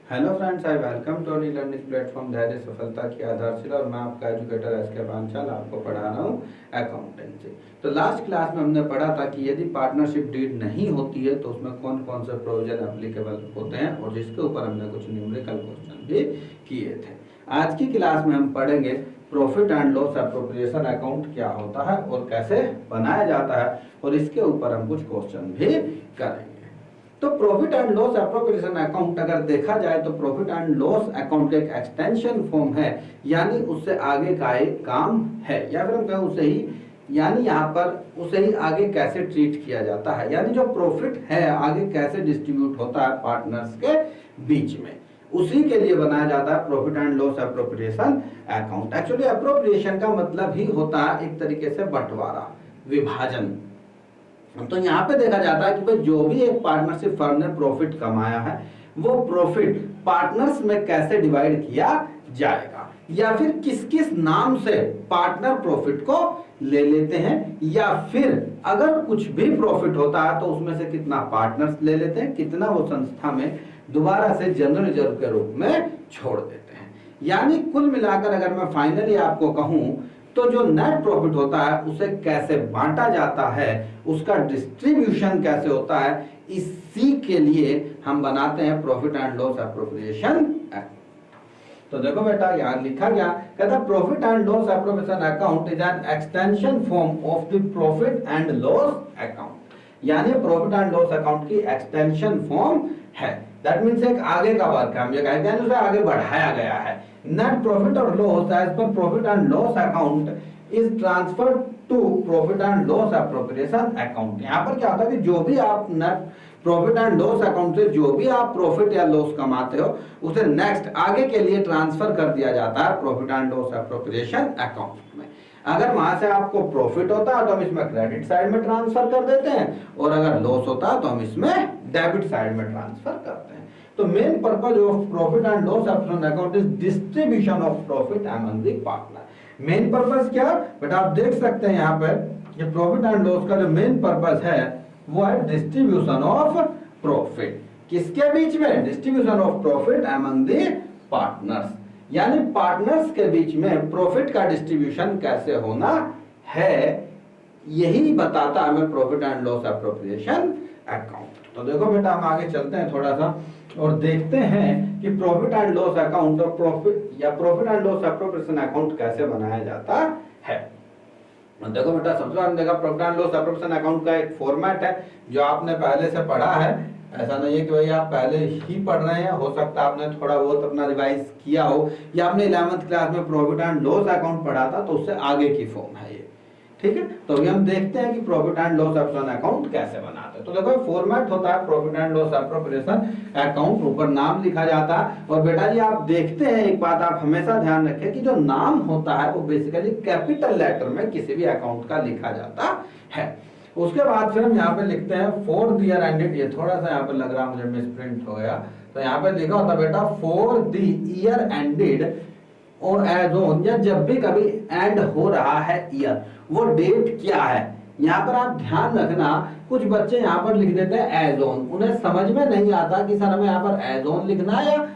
Hello friends, I welcome to any learning platform धैर्य सफलता की आधारशिला। और मैं आपका एजुकेटर एस.के. बांचाल आपको पढ़ा रहा हूँ अकाउंटेंसी। तो लास्ट क्लास में हमने पढ़ा था कि यदि पार्टनरशिप डीड नहीं होती है तो उसमें कौन कौन से प्रोविजन एप्लीकेबल होते हैं, और जिसके ऊपर हमने कुछ न्यूमेरिकल क्वेश्चन भी किए थे। आज की क्लास में हम पढ़ेंगे profit and loss appropriation account क्या होता है और कैसे बनाया जाता है, और इसके ऊपर हम कुछ क्वेश्चन भी करेंगे। तो profit and loss appropriation account अगर देखा जाए तो प्रॉफिट एंड लॉस अकाउंट एक एक्सटेंशन फॉर्म है, यानी उससे आगे का एक काम है, या फिर हम कहें उसे ही, यानी यहाँ पर उसे ही आगे कैसे ट्रीट किया जाता है, यानी जो प्रॉफिट है आगे कैसे डिस्ट्रीब्यूट होता है पार्टनर्स के बीच में, उसी के लिए बनाया जाता है profit and loss appropriation account. Actually appropriation का मतलब ही होता है एक तरीके से बंटवारा, विभाजन। तो यहाँ पे देखा जाता है कि भाई जो भी एक पार्टनरशिप फर्म ने प्रॉफिट कमाया है वो प्रॉफिट पार्टनर्स में कैसे डिवाइड किया जाएगा, या फिर किस किस नाम से पार्टनर प्रॉफिट को ले लेते हैं, या फिर अगर कुछ भी प्रॉफिट होता है तो उसमें से कितना पार्टनर्स ले लेते हैं, कितना वो संस्था में दोबारा से जनरल रिजर्व के रूप में छोड़ देते हैं। यानी कुल मिलाकर अगर मैं फाइनली आपको कहूं तो जो नेट प्रॉफिट होता है उसे कैसे बांटा जाता है, उसका डिस्ट्रीब्यूशन कैसे होता है, इसी के लिए हम बनाते हैं profit and loss appropriation act. तो देखो बेटा यहाँ लिखा गया, कहता profit and loss appropriation account is an extension form of the profit and loss account, यानी प्रॉफिट एंड लॉस अकाउंट की एक्सटेंशन फॉर्म है। दैट मींस एक आगे का वर्क हम ये कहते हैं, उसे आगे बढ़ाया गया है। नेट प्रॉफिट और loss as per profit and loss account is transferred to profit and loss appropriation account. यहाँ पर क्या होता है कि जो भी आप net profit and loss account से जो भी आप प्रॉफिट या लॉस कमाते हो उसे नेक्स्ट आगे के लिए ट्रांसफर कर दिया जाता है profit and loss appropriation account में। अगर वहां से आपको प्रॉफिट होता है तो हम इसमें क्रेडिट साइड में ट्रांसफर कर देते हैं, और अगर लॉस होता है तो हम इसमें डेबिट साइड में ट्रांसफर करते हैं। तो main purpose of profit and loss appropriation account is distribution of profit among the partner. Main purpose क्या, बट आप देख सकते हैं यहाँ पर कि प्रॉफिट एंड लॉस का जो मेन पर्पज है वो है डिस्ट्रीब्यूशन ऑफ प्रॉफिट। किसके बीच में? Distribution of profit among the partners, यानी पार्टनर्स के बीच में प्रॉफिट का डिस्ट्रीब्यूशन कैसे होना है, यही बताता है हमें profit and loss appropriation account. तो देखो बेटा हम आगे चलते हैं थोड़ा सा और देखते हैं कि प्रॉफिट एंड लॉस अकाउंट और profit and loss appropriation account कैसे बनाया जाता है। देखो बेटा सबसे पहले देखा profit and loss appropriation account का एक फॉर्मेट है जो आपने पहले से पढ़ा है। ऐसा नहीं है कि भाई आप पहले ही पढ़ रहे हैं, हो सकता है आपने थोड़ा बहुत अपना रिवाइज किया हो, या आपने 11th क्लास में प्रॉफिट एंड लॉस अकाउंट पढ़ा था तो उससे आगे की फॉर्म है ये, ठीक है। तो अभी हम देखते हैं कि profit and loss appropriation account कैसे बनाते हैं। तो देखो फॉर्मेट होता है profit and loss appropriation account, ऊपर नाम लिखा जाता है। और बेटा जी आप देखते हैं, एक बात आप हमेशा ध्यान रखें कि जो नाम होता है वो बेसिकली कैपिटल लेटर में किसी भी अकाउंट का लिखा जाता है। उसके बाद फिर हम यहाँ पे लिखते हैं फॉर द ईयर एंडेड, ये थोड़ा सा यहाँ पे लग रहा मुझे मिसप्रिंट हो गया, तो यहाँ पे लिखा होता बेटा फॉर द ईयर एंडेड और एज ऑन, या जब भी कभी एंड हो रहा है ईयर, वो डेट क्या है। यहाँ पर आप ध्यान रखना, कुछ बच्चे यहाँ पर लिख देते हैं एज ऑन, उन्हें समझ में नहीं आता कि सर हमें यहाँ पर एज ऑन लिखना है या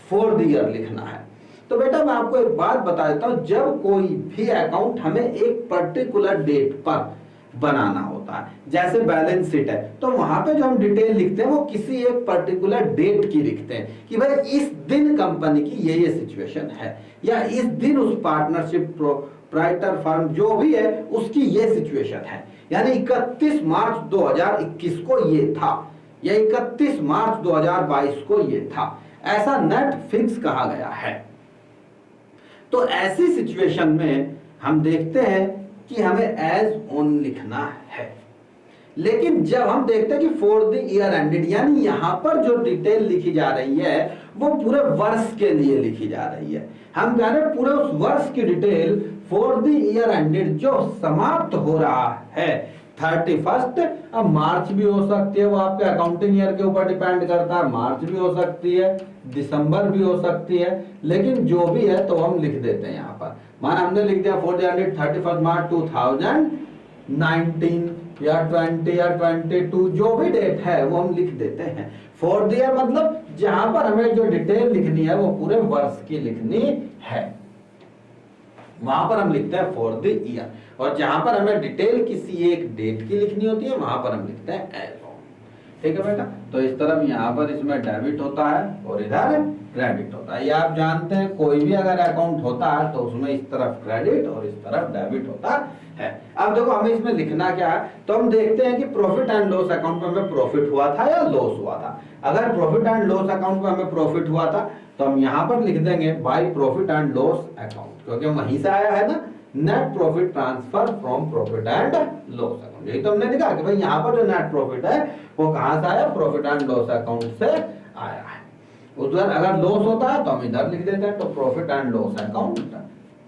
फॉर द ईयर लिखना है। तो बेटा मैं आपको एक बात बता देता हूँ, जब कोई भी अकाउंट हमें एक पर्टिकुलर डेट पर बनाना होता है, जैसे बैलेंस शीट है, तो वहां पे जो हम डिटेल लिखते हैं वो किसी एक पर्टिकुलर डेट की लिखते हैं कि भाई इस दिन कंपनी की ये सिचुएशन है, या इस दिन उस पार्टनरशिप प्रोप्राइटर फर्म जो भी है उसकी ये सिचुएशन है। यानी 31 मार्च 2021 को ये था, या 31 मार्च 2022 को ये था, ऐसा नेट फिक्स कहा गया है। तो ऐसी सिचुएशन में हम देखते हैं कि हमें एज ऑन लिखना है। लेकिन जब हम देखते हैं कि फॉर द ईयर एंडेड, यानी यहां पर जो डिटेल लिखी जा रही है वो पूरे वर्ष के लिए लिखी जा रही है। हम कह रहे हैं पूरे उस वर्ष की detail for the year ended जो समाप्त हो रहा है 31st, अब मार्च भी हो सकती है, वो आपके अकाउंटिंग ईयर के ऊपर डिपेंड करता है, मार्च भी हो सकती है, दिसंबर भी हो सकती है, लेकिन जो भी है तो हम लिख देते हैं यहाँ पर। माना हमने लिख दिया फॉर द एंडेड 31 मार्च 2019 या 20 या 22, जो भी डेट है वो हम लिख देते हैं। फॉर द ईयर मतलब जहां पर हमें जो डिटेल लिखनी है वो पूरे वर्ष की लिखनी है, वहां पर हम लिखते हैं फॉर द ईयर, और जहां पर हमें डिटेल किसी एक डेट की लिखनी होती है वहां पर हम लिखते हैं एज ऑन। ठीक है बेटा, तो इस तरफ यहाँ पर इसमें डेबिट होता है और इधर क्रेडिट होता है। ये आप जानते हैं कोई भी अगर अकाउंट होता है तो उसमें इस तरफ क्रेडिट और इस तरफ डेबिट होता है। अब देखो हमें इसमें लिखना क्या है, तो हम देखते हैं कि प्रॉफिट एंड लॉस अकाउंट में हमें प्रॉफिट हुआ था या लॉस हुआ था। अगर प्रॉफिट एंड लॉस अकाउंट में हमें प्रॉफिट हुआ था तो हम यहाँ पर लिख देंगे by profit and loss account, क्योंकि वहीं से आया है ना, net profit transfer from profit and loss account. यही तो हमने लिखा कि भाई यहाँ पर जो नेट प्रॉफिट है वो कहां से आया, प्रॉफिट एंड लॉस अकाउंट से आया है। उधर अगर लॉस होता है तो हम इधर लिख देते हैं, तो प्रॉफिट एंड लॉस अकाउंट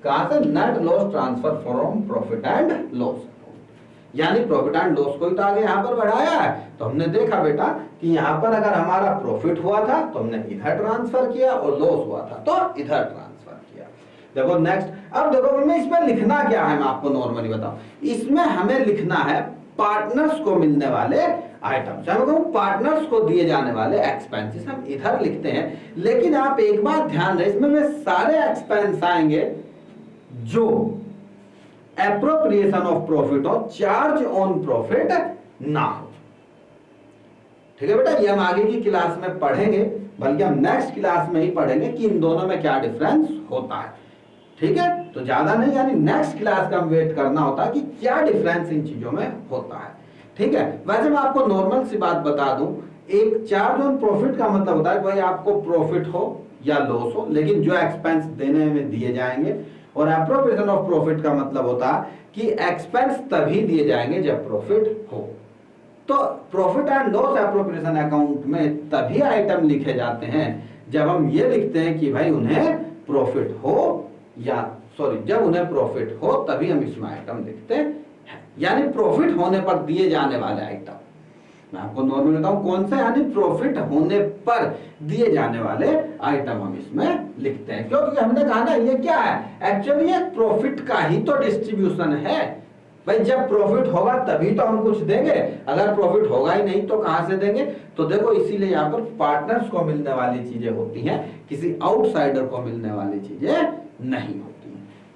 कहां से, net loss transfer from profit and loss account, यानी प्रॉफिट एंड लॉस को तो आगे यहाँ पर बढ़ाया है। तो हमने देखा बेटा कि यहाँ पर अगर हमारा प्रॉफिट हुआ था तो हमने इधर ट्रांसफर किया और लॉस हुआ था तो इधर ट्रांसफर किया। देखो नेक्स्ट, अब देखो हमें इसमें लिखना क्या है, मैं आपको नॉर्मली बताऊं, इसमें हमें लिखना है पार्टनर्स को मिलने वाले आइटम्स, पार्टनर्स को दिए जाने वाले एक्सपेंसेस हम इधर लिखते हैं। लेकिन आप एक बात ध्यान रहे, इसमें वे सारे एक्सपेंस आएंगे जो एप्रोप्रिएशन ऑफ प्रॉफिट और चार्ज ऑन प्रॉफिट ना हो। ठीक है बेटा, ये हम आगे की क्लास में पढ़ेंगे, बल्कि हम नेक्स्ट क्लास में ही पढ़ेंगे कि इन दोनों में क्या डिफरेंस होता है। ठीक है, तो ज्यादा नहीं, यानी नेक्स्ट क्लास का हम वेट करना होता है कि क्या डिफरेंस इन चीजों में होता है। ठीक है, वैसे मैं आपको नॉर्मल सी बात बता दूं, एक चार्ज ऑन प्रॉफिट का मतलब होता है भाई आपको प्रॉफिट हो या लॉस हो, लेकिन जो एक्सपेंस देने में दिए जाएंगे, और एप्रोप्रिएशन ऑफ प्रॉफिट का मतलब होता है कि एक्सपेंस तभी दिए जाएंगे जब प्रॉफिट हो। तो profit and loss appropriation account में तभी आइटम लिखे जाते हैं जब हम ये लिखते हैं कि भाई उन्हें प्रॉफिट हो, या सॉरी जब उन्हें प्रॉफिट हो तभी हम इसमें आइटम लिखते हैं, यानी प्रॉफिट होने पर दिए जाने वाले आइटम। मैं आपको नॉर्मल बताऊं कौन सा, यानी प्रॉफिट होने पर दिए जाने वाले आइटम हम इसमें लिखते हैं, क्योंकि हमने कहा ना ये क्या है, एक्चुअली ये प्रॉफिट का ही तो डिस्ट्रीब्यूशन है। भाई जब प्रॉफिट होगा तभी तो हम कुछ देंगे, अगर प्रॉफिट होगा ही नहीं तो कहां से देंगे। तो देखो इसीलिए यहाँ पर पार्टनर्स को मिलने वाली चीजें होती हैं, किसी आउटसाइडर को मिलने वाली चीजें नहीं होती।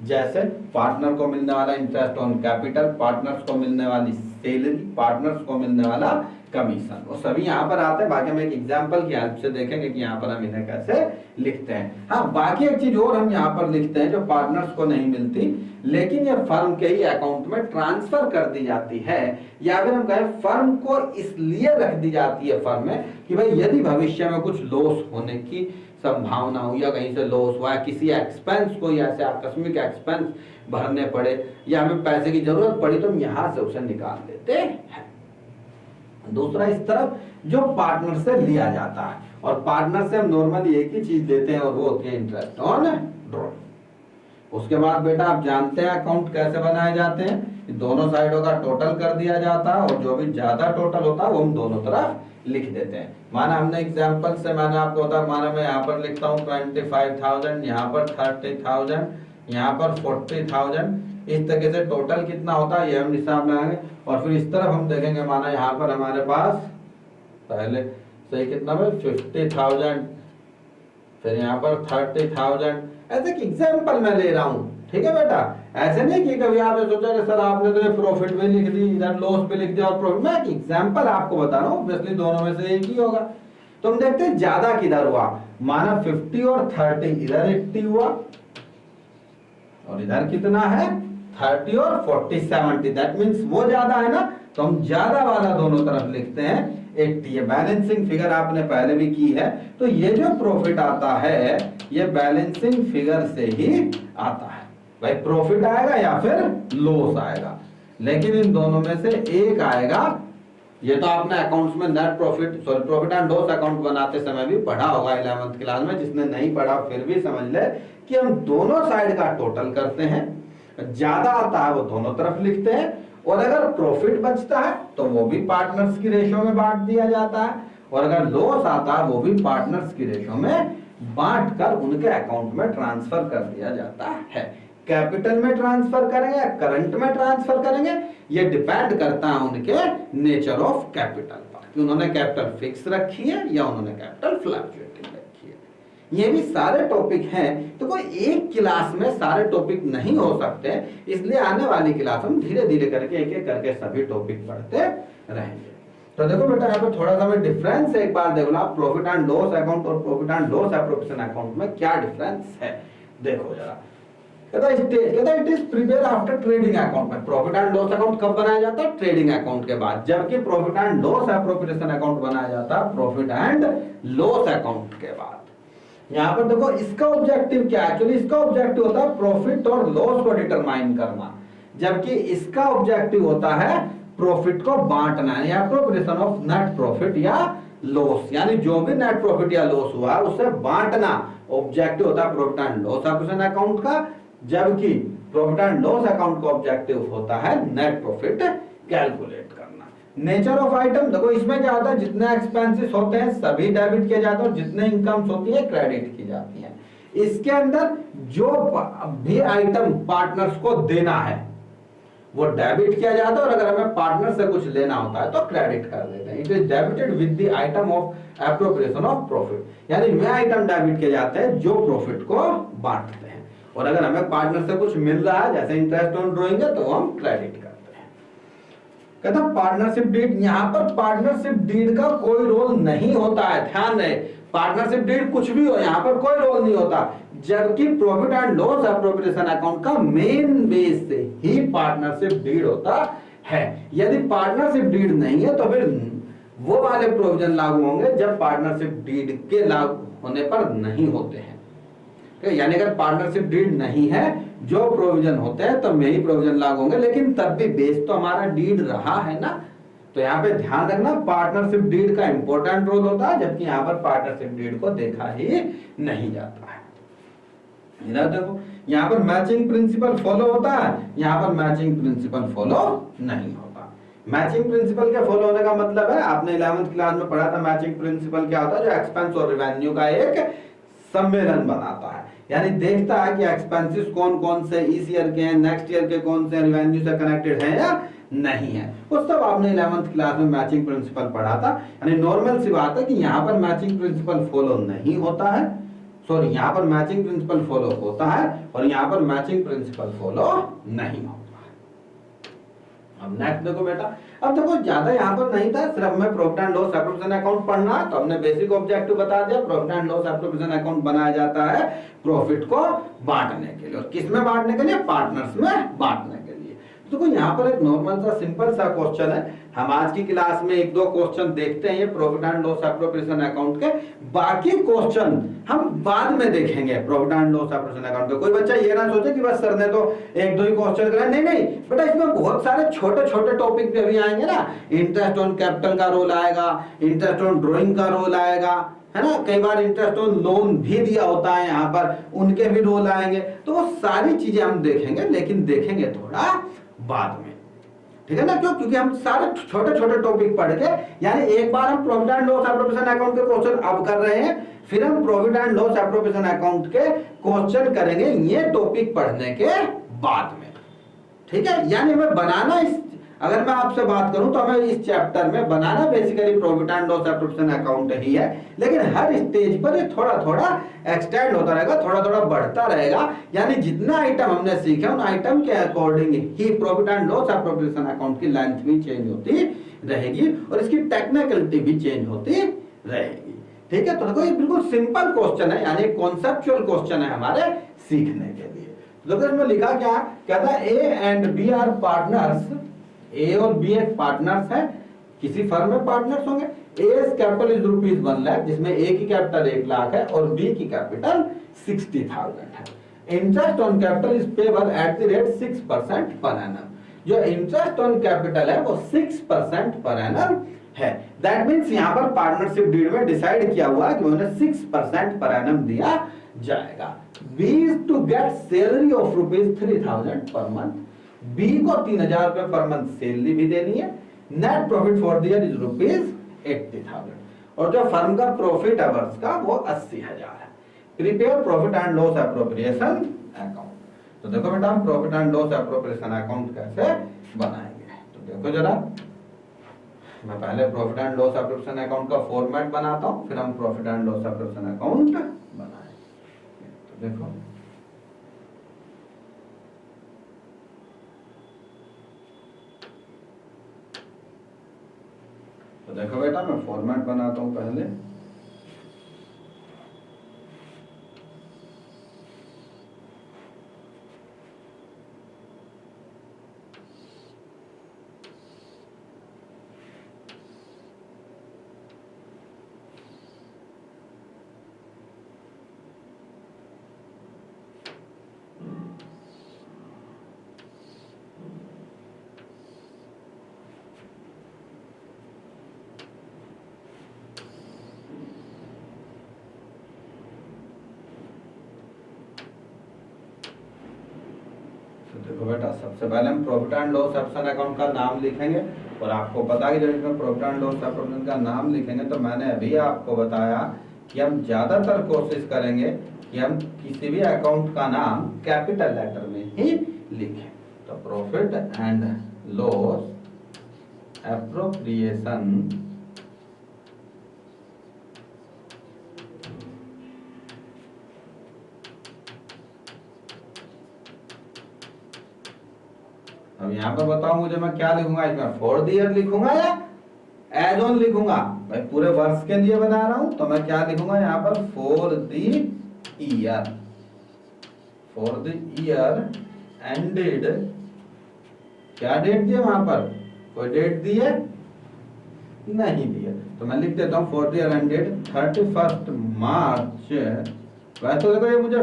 जैसे पार्टनर को मिलने वाला इंटरेस्ट ऑन कैपिटल, पार्टनर्स को मिलने वाली सैलरी, पार्टनर्स को मिलने वाला कमीशन, वो सभी यहाँ पर आते हैं। बाकी हम एक एग्जांपल की हेल्प से देखेंगे कि यहाँ पर हम इन्हें कैसे लिखते हैं। हाँ, बाकी एक चीज और हम यहाँ पर लिखते हैं जो पार्टनर्स को नहीं मिलती, लेकिन ये फर्म के ही अकाउंट में ट्रांसफर कर दी जाती है, या फिर हम कहें फर्म को इसलिए रख दी जाती है फर्म में कि भाई यदि भविष्य में कुछ लॉस होने की संभावना हो, या कहीं से लॉस हुआ, किसी एक्सपेंस को या ऐसे आकस्मिक एक्सपेंस भरने पड़े, या हमें पैसे की जरूरत पड़ी तो हम यहाँ से उसे निकाल देते हैं। दूसरा इस तरफ जो पार्टनर से लिया जाता है, और पार्टनर से हम नॉर्मली एक ही चीज देते हैं और वो होती है इंटरेस्ट ऑन ड्रॉइंग। उसके बाद बेटा आप जानते हैं अकाउंट कैसे बनाए जाते हैं, दोनों साइडों का टोटल कर दिया जाता है और जो भी ज्यादा टोटल होता है वो हम दोनों तरफ लिख देते हैं। माना हमने एग्जांपल से मैंने आपको बताया, माना मैं यहाँ पर लिखता हूँ 25,000, यहाँ पर 30,000, यहाँ पर 40,000, इस तरीके से टोटल कितना होता है ये हम हिसाब लगाएंगे। और फिर इस तरफ हम देखेंगे, माना यहाँ पर हमारे पास पहले सही कितना है 50,000, फिर यहाँ पर 30,000, ऐसे एक एग्जाम्पल मैं ले रहा हूँ। ठीक है बेटा, ऐसे नहीं कि कभी आपने सोचा कि सर आपने तो प्रॉफिट भी लिख दी, इधर लॉस भी लिख दिया और प्रॉफिट, मैं एक एग्जाम्पल आपको बता रहा हूँ, ऑब्वियसली दोनों में से एक ही होगा। तो हम देखते हैं ज्यादा किधर हुआ, माना 50 और 30, इधर 80 हुआ, और इधर कितना है 30 और 40 70, दैट मीन्स वो ज्यादा है ना, तो हम ज्यादा वाला दोनों तरफ लिखते हैं 80। ये बैलेंसिंग फिगर आपने पहले भी की है, तो ये जो प्रॉफिट आता है ये बैलेंसिंग फिगर से ही आता है। भाई प्रॉफिट आएगा या फिर लॉस आएगा, लेकिन इन दोनों में से एक आएगा। ये तो आपने अकाउंट्स में net profit profit and loss account बनाते समय भी पढ़ा होगा 11th क्लास में, जिसने नहीं पढ़ा फिर भी समझ ले कि हम दोनों साइड का टोटल करते हैं, ज्यादा आता है वो दोनों तरफ लिखते हैं, और अगर प्रॉफिट बचता है तो वो भी पार्टनर्स की रेशो में बांट दिया जाता है, और अगर लॉस आता है वो भी पार्टनर्स की रेशो में बांट कर उनके अकाउंट में ट्रांसफर कर दिया जाता है। कैपिटल में ट्रांसफर करेंगे या करंट में ट्रांसफर करेंगे, ये डिपेंड करता है उनके नेचर ऑफ कैपिटल पर। कि उन्होंने कैपिटल फिक्स रखी है या उन्होंने कैपिटल फ्लक्चुएटिंग रखी है। ये भी सारे टॉपिक हैं, तो कोई एक क्लास में सारे टॉपिक नहीं हो सकते, इसलिए आने वाली क्लास हम धीरे धीरे करके एक एक करके सभी टॉपिक पढ़ते रहेंगे। तो देखो बेटा यहाँ पे थोड़ा सा मैं डिफरेंस एक बार देख लो, प्रॉफिट एंड लॉस अकाउंट और profit and loss appropriation account में क्या डिफरेंस है देखो जरा। कहता it is prepare after trading account में। प्रॉफिट एंड लॉस अकाउंट कब बनाया जाता है? ट्रेडिंग अकाउंट के बाद, जबकि profit and loss appropriation account बनाया जाता है प्रॉफिट एंड लॉस अकाउंट के बाद। यहाँ पर देखो इसका ऑब्जेक्टिव क्या है? एक्चुअली इसका ऑब्जेक्टिव होता है प्रॉफिट और लॉस को डिटरमाइन करना, जबकि इसका ऑब्जेक्टिव होता है प्रॉफिट को बांटना, या एप्रोप्रिएशन ऑफ नेट प्रॉफिट या लॉस, यानी जो भी नेट प्रॉफिट या लॉस हुआ है उसे बांटना ऑब्जेक्टिव होता है profit and loss appropriation account का, जबकि प्रॉफिट एंड लॉस अकाउंट का ऑब्जेक्टिव होता है नेट प्रॉफिट कैलकुलेट करना। नेचर ऑफ आइटम देखो इसमें क्या होता है, जितने एक्सपेंसेस होते हैं सभी डेबिट किए जाते हैं और जितने इनकम्स होती है क्रेडिट की जाती है। इसके अंदर जो भी आइटम पार्टनर्स को देना है वो डेबिट किया जाता है, और अगर हमें पार्टनर से कुछ लेना होता है तो क्रेडिट कर देते हैं। It is debited with the item of appropriation of profit, यानी वे आइटम डेबिट किए जाते हैं जो प्रॉफिट को बांटते हैं, और अगर हमें पार्टनर से कुछ मिल रहा है जैसे इंटरेस्ट ऑन ड्रॉइंग है तो हम क्रेडिट करते हैं। कहता पार्टनरशिप डीड, यहाँ पर पार्टनरशिप डीड का कोई रोल नहीं होता है, ध्यान रहे पार्टनरशिप डीड कुछ भी हो यहाँ पर कोई रोल नहीं होता, जबकि profit and loss appropriation account का मेन बेस से ही पार्टनरशिप डीड होता है। यदि पार्टनरशिप डीड नहीं है तो फिर वो वाले प्रोविजन लागू होंगे जब पार्टनरशिप डीड के लागू होने पर नहीं होते हैं। यानी अगर पार्टनरशिप डीड नहीं है जो प्रोविजन होते हैं तब में ही प्रोविजन लागू होंगे, लेकिन तब भी बेस तो हमारा डीड रहा है ना। तो यहाँ पे ध्यान रखना पार्टनरशिप डीड का इंपॉर्टेंट रोल होता है, जबकि यहाँ पर पार्टनरशिप डीड को देखा ही नहीं जाता है। इधर देखो यहाँ पर मैचिंग प्रिंसिपल फॉलो होता है, यहाँ पर मैचिंग प्रिंसिपल फॉलो नहीं होता। मैचिंग प्रिंसिपल के फॉलो होने का मतलब है, आपने 11th क्लास में पढ़ा था मैचिंग प्रिंसिपल क्या होता है, जो एक्सपेंस और रेवेन्यू का एक सम्मेलन बनाता है, यानी देखता है कि एक्सपेंसेस कौन कौन से इस ईयर के हैं, नेक्स्ट ईयर के कौन से रेवेन्यू से कनेक्टेड है या नहीं है। उस सब आपने 11th क्लास में मैचिंग प्रिंसिपल पढ़ा था। यानी नॉर्मल सी बात है कि यहाँ पर मैचिंग प्रिंसिपल फॉलो नहीं होता है, सॉरी यहाँ पर मैचिंग प्रिंसिपल फॉलो होता है और यहाँ पर मैचिंग प्रिंसिपल फॉलो नहीं होता है। अब नेक्स्ट देखो बेटा, अब देखो ज्यादा यहाँ पर नहीं था, सिर्फ हमें profit and loss appropriation account पढ़ना है, तो हमने बेसिक ऑब्जेक्टिव बता दिया। Profit and loss appropriation account बनाया जाता है प्रॉफिट को बांटने के लिए, और किस में बांटने के लिए? पार्टनर्स में बांटने के लिए। देखो यहाँ पर एक नॉर्मल सा सिंपल सा क्वेश्चन है, हम आज की क्लास में एक दो क्वेश्चन देखते हैं ये profit and loss appropriation account के, बाकी क्वेश्चन हम बाद में देखेंगे profit and loss appropriation account के। कोई बच्चा ये ना सोचे कि बस सर ने तो एक दो ही क्वेश्चन कराए, नहीं नहीं बेटा, इसमें बहुत सारे छोटे छोटे टॉपिक भी अभी आएंगे ना। इंटरेस्ट ऑन कैपिटल का रोल आएगा, इंटरेस्ट ऑन ड्रॉइंग का रोल आएगा, है ना, कई बार इंटरेस्ट ऑन लोन भी दिया होता है यहाँ पर, उनके भी रोल आएंगे। तो वो सारी चीजें हम देखेंगे, लेकिन देखेंगे थोड़ा बाद में, ठीक है ना। क्यों? क्योंकि हम सारे छोटे छोटे टॉपिक पढ़ के, यानी एक बार हम profit and loss appropriation account के क्वेश्चन अब कर रहे हैं, फिर हम profit and loss appropriation account के क्वेश्चन करेंगे ये टॉपिक पढ़ने के बाद में, ठीक है। यानी हमें बनाना अगर मैं आपसे बात करूं तो हमें इस चैप्टर में बनाना basically profit and loss appropriation account ही है, लेकिन हर स्टेज पर ये थोड़ा थोड़ा एक्सटेंड होता रहेगा, थोड़ा थोड़ा बढ़ता रहेगा। यानी जितना आइटम हमने सीखे उन आइटम के according he profit and loss appropriation account की लेंथ भी चेंज होती रहेगी और इसकी टेक्निकलिटी भी चेंज होती रहेगी, ठीक है। तो देखो ये बिल्कुल सिंपल क्वेश्चन है, यानी कॉन्सेप्चुअल क्वेश्चन है हमारे सीखने के लिए। तो देखो इसमें लिखा क्या, कहता है A and B are partners, A और बी एक पार्टनर्स है, किसी फर्म में पार्टनर्स होंगे। ए कैपिटल इज ₹1 लाख, जिसमें ए की कैपिटल 1 लाख है और बी की कैपिटल 60,000 है। Interest on capital is payable at the rate 6% per annum. जो इंटरेस्ट ऑन कैपिटल है वो 6% पर एनम है। दैट मींस यहाँ पर पार्टनरशिप डीड में डिसाइड किया हुआ है कि उन्हें 6% पर एनम दिया जाएगा। B is to get salary of ₹3,000 per month, B को 3,000 रुपए पर मंथ सैलरी भी देनी है। Net profit for the year is ₹80,000 और जो फर्म का प्रॉफिट अवर्स का वो 80,000 है। Prepare profit and loss appropriation account. तो देखो बेटा हम profit and loss appropriation account कैसे बनाएंगे, तो देखो जरा मैं पहले profit and loss preparation account का फॉर्मेट बनाता हूँ, फिर हम profit and loss preparation account बनाएंगे। तो देखो बेटा, मैं फॉर्मेट बनाता हूँ पहले। देखो बेटा, सबसे पहले हम profit and loss preparation account का नाम लिखेंगे, और आपको पता है कि जब इसमें प्रॉफिट एंड लॉस प्रिपरेशन का नाम लिखेंगे तो मैंने अभी आपको बताया कि हम ज्यादातर कोशिश करेंगे कि हम किसी भी अकाउंट का नाम कैपिटल लेटर में ही लिखें। तो प्रॉफिट एंड लॉस एप्रोप्रिएशन अब यहाँ पर बताओ मुझे, मैं क्या लिखूंगा इसमें? फॉर द ईयर लिखूंगा या एज ऑन लिखूंगा? भाई पूरे वर्ष के लिए बना रहा हूं तो मैं क्या लिखूंगा यहाँ पर? For the year. For the year ended, क्या डेट दिया वहां पर? कोई डेट दी है? नहीं दी है, तो मैं लिख देता हूँ फॉर द ईयर एंडेड 31 मार्च। वैसे तो देखो ये मुझे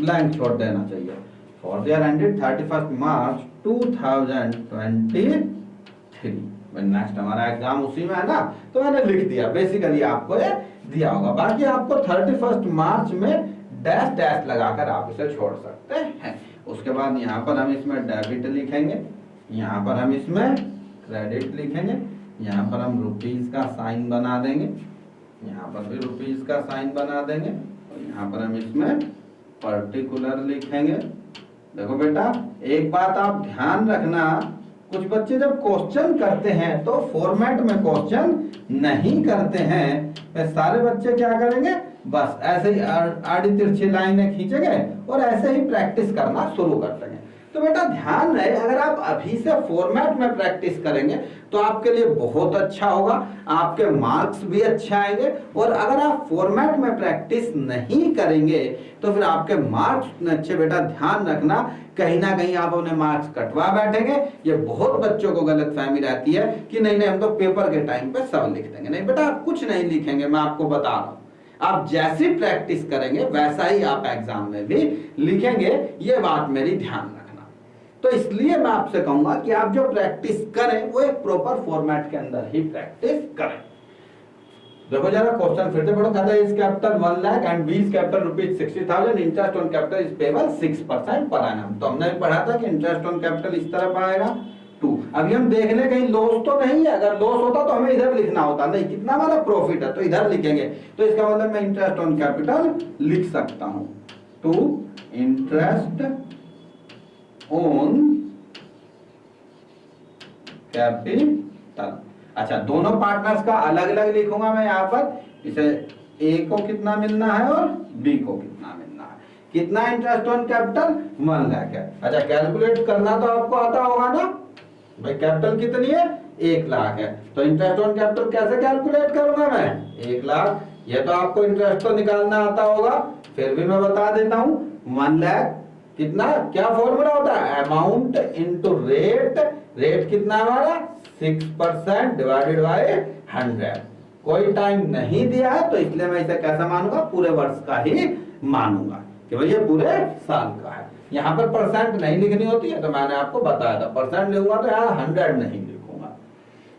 ब्लैंक छोड़ देना चाहिए। For the year ended 31 March 2023। Next हमारा एग्जाम उसी में है ना, तो मैंने लिख दिया। बेसिकली आपको ये दिया होगा, बाकी आपको 31 मार्च में डैश डैश लगाकर आप इसे छोड़ सकते हैं। उसके बाद यहाँ पर हम इसमें डेबिट लिखेंगे, यहाँ पर हम इसमें क्रेडिट लिखेंगे, यहाँ पर हम रुपीज का साइन बना देंगे, यहाँ पर भी रुपीज का साइन बना देंगे, और यहाँ पर हम इसमें पर्टिकुलर लिखेंगे। देखो बेटा, एक बात आप ध्यान रखना, कुछ बच्चे जब क्वेश्चन करते हैं तो फॉर्मेट में क्वेश्चन नहीं करते हैं। वे सारे बच्चे क्या करेंगे? बस ऐसे ही आड़ी तिरछी लाइनें खींचेंगे और ऐसे ही प्रैक्टिस करना शुरू कर देंगे। तो बेटा ध्यान रहे, अगर आप अभी से फॉर्मेट में प्रैक्टिस करेंगे तो आपके लिए बहुत अच्छा होगा, आपके मार्क्स भी अच्छे आएंगे। और अगर आप फॉर्मेट में प्रैक्टिस नहीं करेंगे तो फिर आपके मार्क्स अच्छे, बेटा ध्यान रखना, कहीं ना कहीं आप अपने मार्क्स कटवा बैठेंगे। ये बहुत बच्चों को गलतफहमी रहती है कि नहीं हम तो पेपर के टाइम पे सब लिख देंगे। नहीं बेटा, आप कुछ नहीं लिखेंगे, मैं आपको बता रहा हूँ। आप जैसी प्रैक्टिस करेंगे वैसा ही आप एग्जाम में भी लिखेंगे, ये बात मेरी ध्यान रखना। तो इसलिए मैं आपसे कहूंगा कि आप जो प्रैक्टिस करें वो एक प्रॉपर फॉर्मेट के अंदर ही प्रैक्टिस करें। देखो जरा क्वेश्चन फिर से पढ़ो। कहता है is capital 1 lakh and B is capital ₹60,000, interest on capital is payable 6% per annum. तो हमने पढ़ा था कि इंटरेस्ट ऑन कैपिटल इस तरह आएगा 2। अभी हम देख ले कहीं लॉस तो नहीं है, अगर लॉस होता तो हमें इधर लिखना होता, नहीं कितना हमारा प्रॉफिट है तो इधर लिखेंगे। तो इसका मतलब मैं इंटरेस्ट ऑन कैपिटल लिख सकता हूं, टू इंटरेस्ट ऑन कैपिटल। अच्छा, दोनों पार्टनर्स का अलग अलग लिखूंगा मैं यहाँ पर। इसे ए को कितना मिलना है और बी को कितना मिलना है। कितना इंटरेस्ट ऑन कैपिटल? 1 लाख है। अच्छा, कैलकुलेट करना तो आपको आता होगा ना भाई, कैपिटल कितनी है? 1 लाख है। तो इंटरेस्ट ऑन कैपिटल कैसे कैलकुलेट करूंगा मैं? 1 लाख। ये तो आपको इंटरेस्ट तो निकालना आता होगा, फिर भी मैं बता देता हूं। 1 लाख कितना, क्या फॉर्मूला होता है? Amount into rate. रेट कितना हमारा? 6% डिवाइडेड बाय 100। कोई टाइम नहीं दिया है तो इसलिए मैं इसे कैसा मानूंगा? पूरे वर्ष का ही मानूंगा कि भाई ये पूरे साल का है। यहाँ पर परसेंट नहीं लिखनी होती है तो मैंने आपको बताया था, परसेंट लिखूंगा तो यहाँ 100 नहीं लिखूंगा।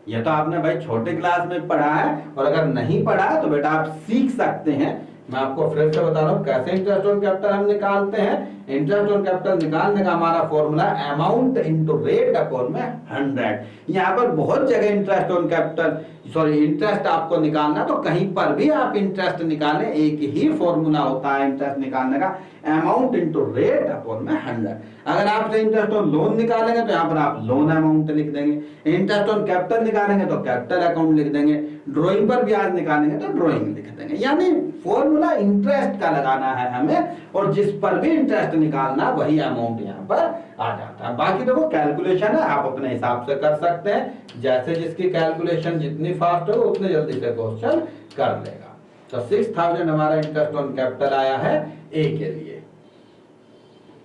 ये तो आपने भाई छोटे क्लास में पढ़ा है, और अगर नहीं पढ़ा है तो बेटा आप सीख सकते हैं। मैं आपको फिर से बता रहा हूँ कैसे इंटरेस्ट ऑन कैपिटल हम निकालते हैं। इंटरेस्ट ऑन कैपिटल निकालने का हमारा formula amount into rate upon में 100। यहाँ पर बहुत जगह interest on capital sorry interest आपको निकालना, तो कहीं पर भी आप इंटरेस्ट निकालें, एक ही फॉर्मूला होता है इंटरेस्ट निकालने का, अमाउंट इनटू रेट अपॉन में 100। अगर आपसे इंटरेस्ट ऑन लोन निकालेंगे तो यहाँ पर आप लोन अमाउंट लिख देंगे, इंटरेस्ट ऑन कैपिटल निकालेंगे तो कैपिटल अकाउंट लिख देंगे, ड्राइंग पर ब्याज निकालेंगे तो ड्राइंग लिख देंगे। यानी फॉर्मूला इंटरेस्ट का लगाना है हमें, और जिस पर भी इंटरेस्ट निकालना वही अमाउंट यहाँ पर आ जाता है। बाकी देखो कैलकुलेशन है, आप अपने हिसाब से कर सकते हैं, जैसे जिसकी कैलकुलेशन जितनी फास्ट हो उतने जल्दी से क्वेश्चन कर लेगा। तो 6000 हमारा इंटरेस्ट ऑन कैपिटल आया है ए के लिए।